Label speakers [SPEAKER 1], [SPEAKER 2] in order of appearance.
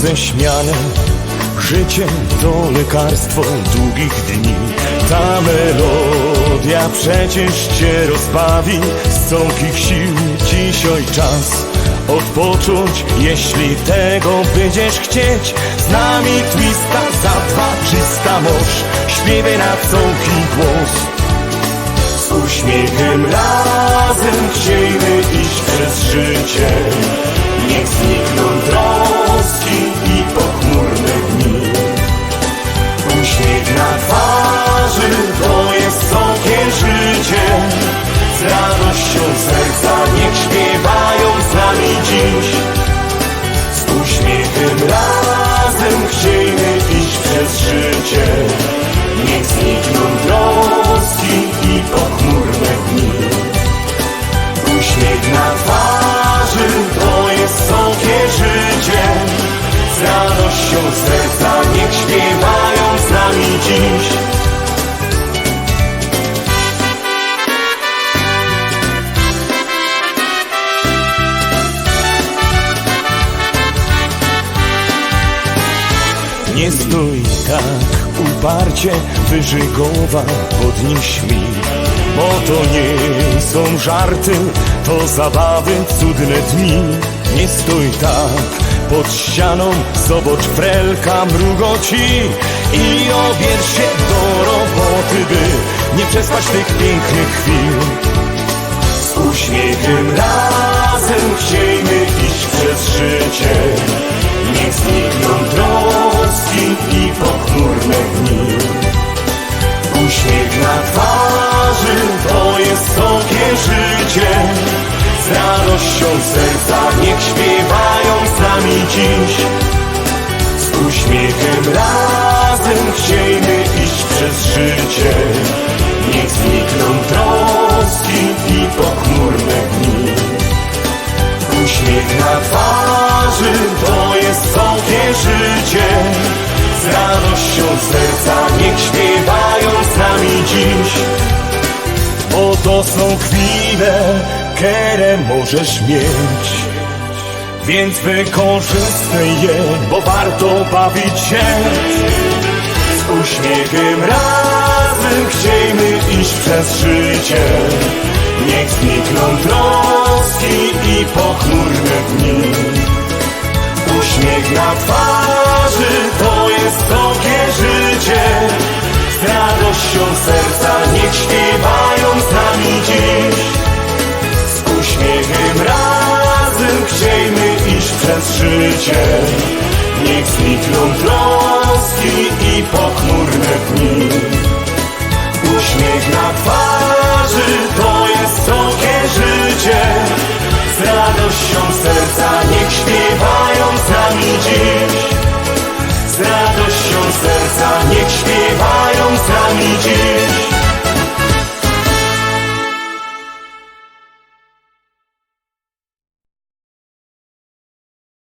[SPEAKER 1] roześmiane. Życie to lekarstwo długich dni. Ta melodia przecież cię rozbawi. Z całkich sił dziś oj czas odpocząć, jeśli tego będziesz chcieć. Z nami twista za 2-300 moż, śpiewy na całki głos. Z uśmiechem razem chciejmy iść przez życie. Niech znikną troski i pochmurne dni. Uśmiech na twarzy to jest całkie życie. Z radością serca niech śpiewają z nami dziś. Z uśmiechem razem chciejmy iść przez życie. Niech znikną troski i pochmurne dni. Uśmiech na twarzy to jest całkie życie. Z radością serca niech śpiewają z nami dziś. Nie stój tak uparcie, wyżygowa, podnieś mi, bo to nie są żarty, to zabawy, cudne dni. Nie stój tak pod ścianą, zobacz, frelka mrugoci i obierz się do roboty, by nie przespać tych pięknych chwil. Z uśmiechem razem chciejmy iść przez życie. Niech znikną troski i pochmurne dni. Uśmiech na twarzy to jest całkie życie. Z radością serca niech śpiewają z nami dziś. Z uśmiechem razem chciejmy iść przez życie. Niech znikną troski i pochmurne dni. Uśmiech na twarzy to jest całkie życie. Z radością serca niech śpiewają z nami dziś. Bo to są chwile, które możesz mieć, więc wykorzystaj je, bo warto bawić się. Z uśmiechem razem chciejmy iść przez życie. Niech znikną troski i pochmurne dni. Uśmiech na twarzy to jest całkie życie. Z radością serca niech śpiewają z nami dziś. Z uśmiechem razem chciejmy iść przez życie. Niech znikną troski i pochmurne dni. Uśmiech na twarzy